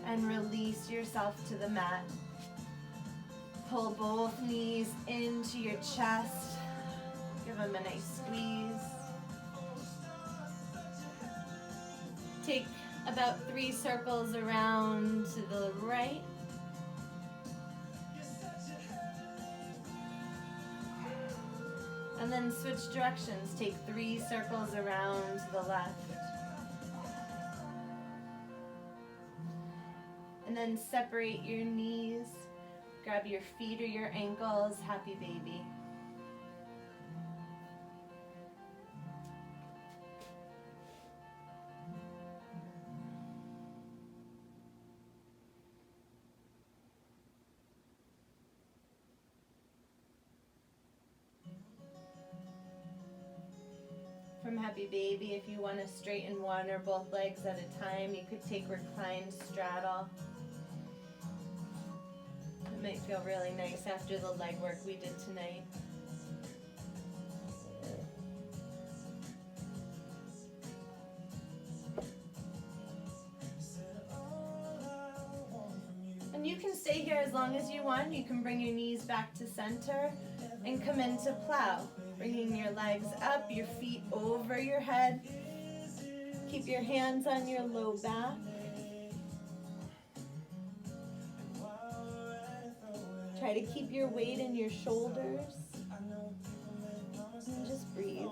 and release yourself to the mat. Pull both knees into your chest. Give them a nice squeeze. Take about 3 circles around to the right. And then switch directions. Take 3 circles around to the left. And then separate your knees. Grab your feet or your ankles. Happy baby. From happy baby, if you want to straighten one or both legs at a time, you could take reclined straddle. It might feel really nice after the leg work we did tonight. And you can stay here as long as you want. You can bring your knees back to center and come into plow. Bringing your legs up, your feet over your head. Keep your hands on your low back. Try to keep your weight in your shoulders. And just breathe.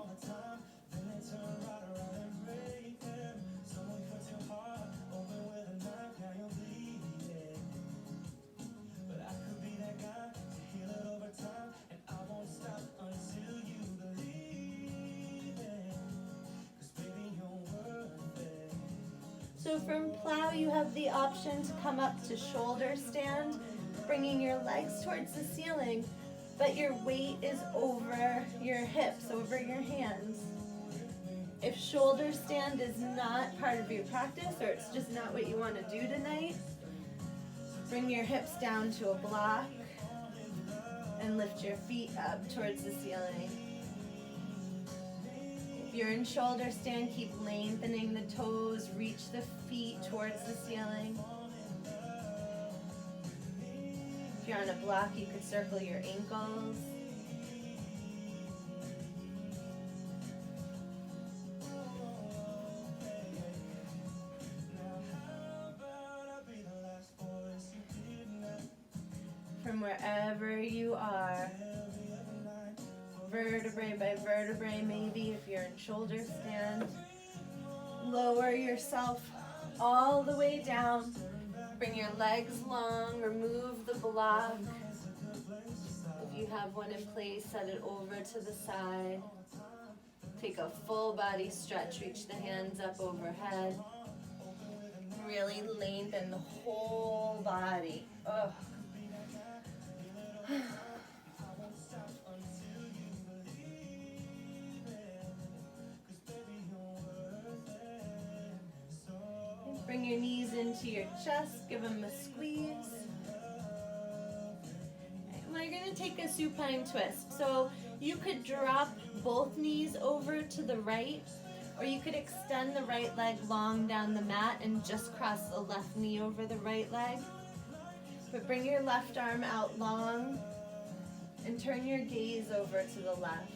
So from plow, you have the option to come up to shoulder stand, bringing your legs towards the ceiling, but your weight is over your hips, over your hands. If shoulder stand is not part of your practice, or it's just not what you want to do tonight, bring your hips down to a block and lift your feet up towards the ceiling. If you're in shoulder stand, keep lengthening the toes, reach the feet towards the ceiling. If you're on a block, you could circle your ankles. From wherever you are, vertebrae by vertebrae, maybe if you're in shoulder stand, lower yourself all the way down. Bring your legs long, remove the block. If you have one in place, set it over to the side. Take a full body stretch, reach the hands up overhead. Really lengthen the whole body. Ugh. Bring your knees into your chest, give them a squeeze. take a supine twist. So you could drop both knees over to the right, or you could extend the right leg long down the mat and just cross the left knee over the right leg. But bring your left arm out long and turn your gaze over to the left.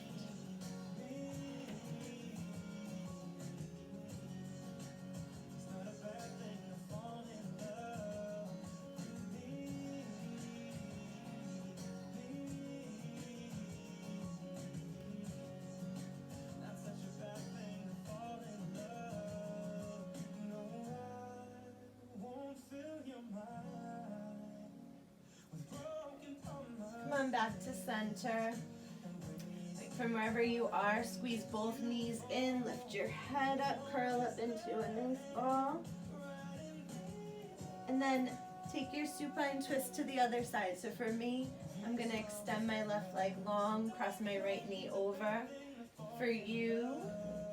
Come on back to center. From wherever you are, squeeze both knees in, lift your head up, curl up into a nice ball. And then take your supine twist to the other side. So for me, I'm gonna extend my left leg long, cross my right knee over. For you,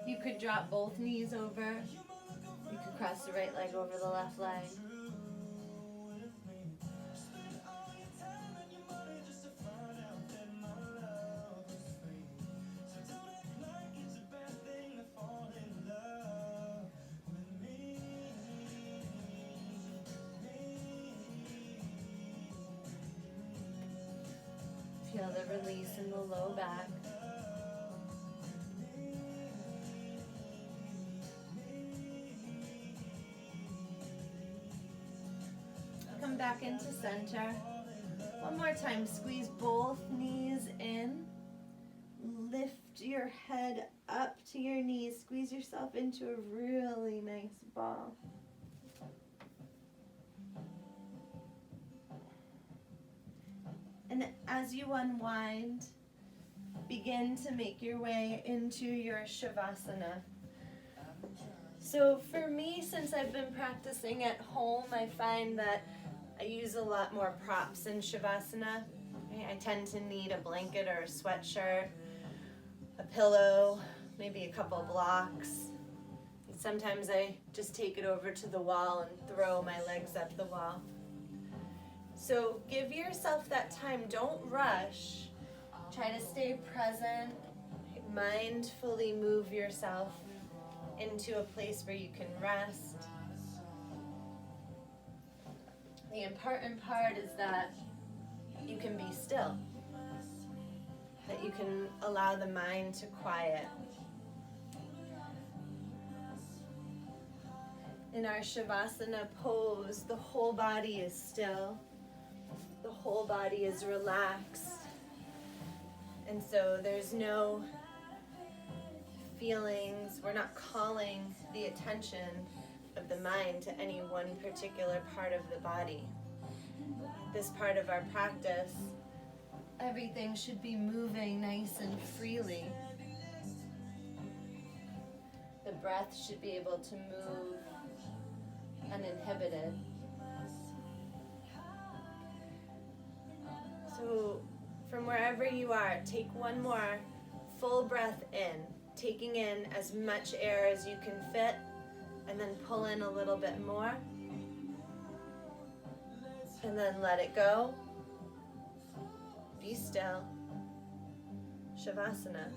you could drop both knees over. You could cross the right leg over the left leg. Feel the release in the low back. Come back into center. One more time, squeeze both knees in. Lift your head up to your knees. Squeeze yourself into a really nice ball. And as you unwind, begin to make your way into your Shavasana. So for me, since I've been practicing at home, I find that I use a lot more props in Shavasana. I tend to need a blanket or a sweatshirt, a pillow, maybe a couple blocks. Sometimes I just take it over to the wall and throw my legs up the wall. So give yourself that time, don't rush. Try to stay present, mindfully move yourself into a place where you can rest. The important part is that you can be still, that you can allow the mind to quiet. In our Shavasana pose, the whole body is still. The whole body is relaxed, and so there's no feelings. We're not calling the attention of the mind to any one particular part of the body. This part of our practice, everything should be moving nice and freely. The breath should be able to move uninhibited. So from wherever you are, take one more full breath in, taking in as much air as you can fit, and then pull in a little bit more. And then let it go. Be still. Shavasana.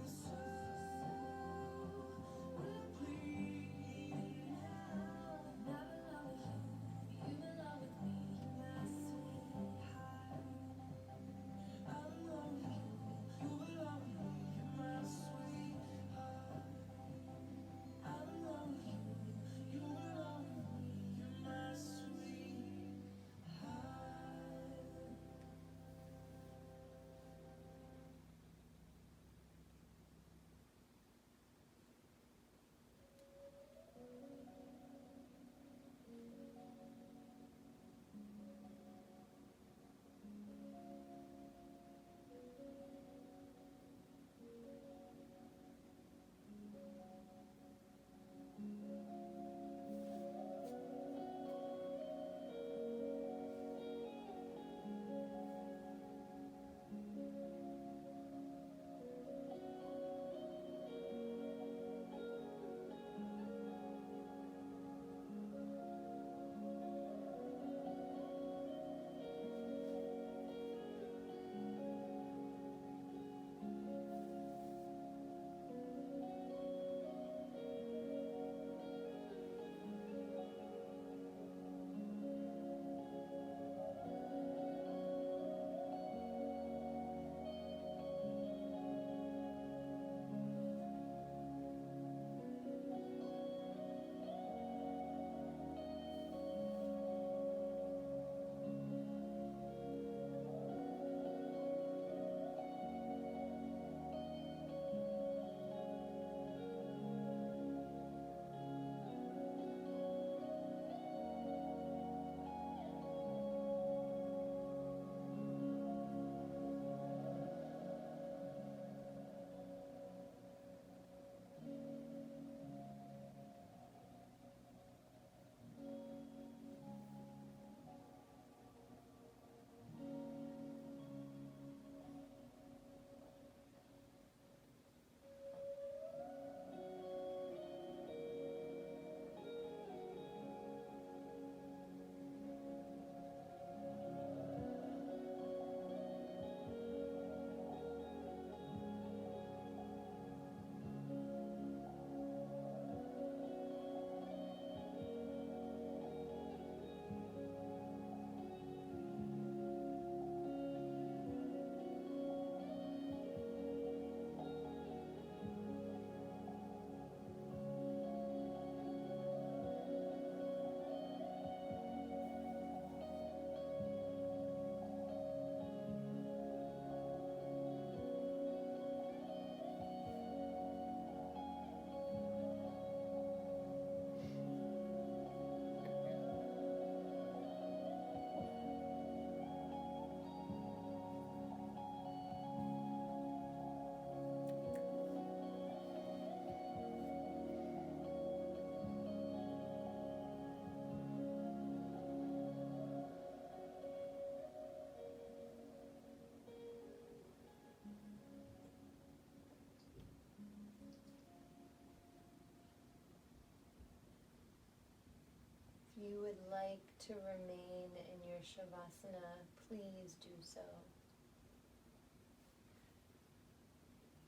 like to remain in your Shavasana, please do so.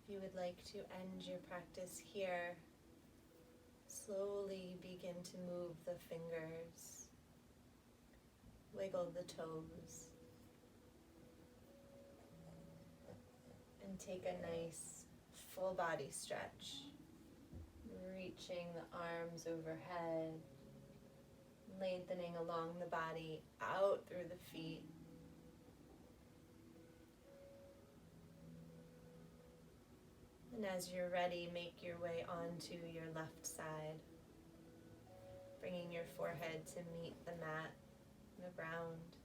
If you would like to end your practice here, slowly begin to move the fingers, wiggle the toes, and take a nice full body stretch, reaching the arms overhead, lengthening along the body, out through the feet. And as you're ready, make your way onto your left side, bringing your forehead to meet the mat, the ground,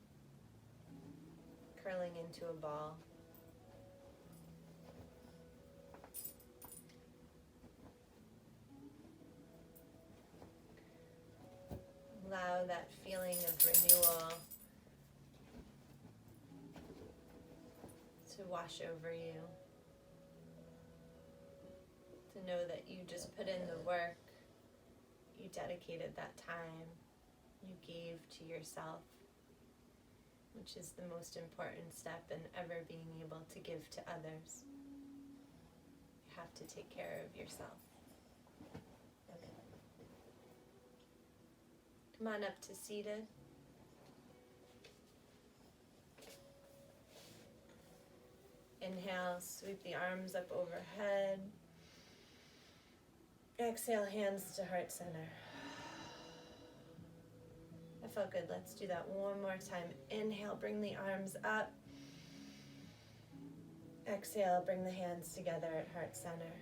curling into a ball. Allow that feeling of renewal to wash over you. To know that you just put in the work, you dedicated that time, you gave to yourself, which is the most important step in ever being able to give to others. You have to take care of yourself. Come on up to seated. Inhale, sweep the arms up overhead. Exhale, hands to heart center. That felt good. Let's do that one more time. Inhale, bring the arms up. Exhale, bring the hands together at heart center.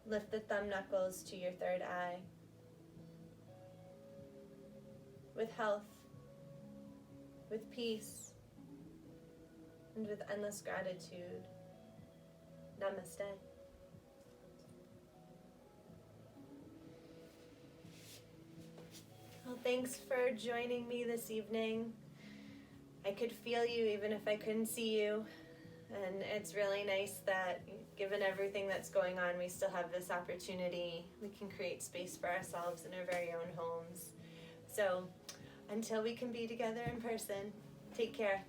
Lift the thumb knuckles to your third eye. With health, with peace, and with endless gratitude. Namaste. Well, thanks for joining me this evening. I could feel you even if I couldn't see you. And it's really nice that given everything that's going on, we still have this opportunity. We can create space for ourselves in our very own homes. So until we can be together in person, take care.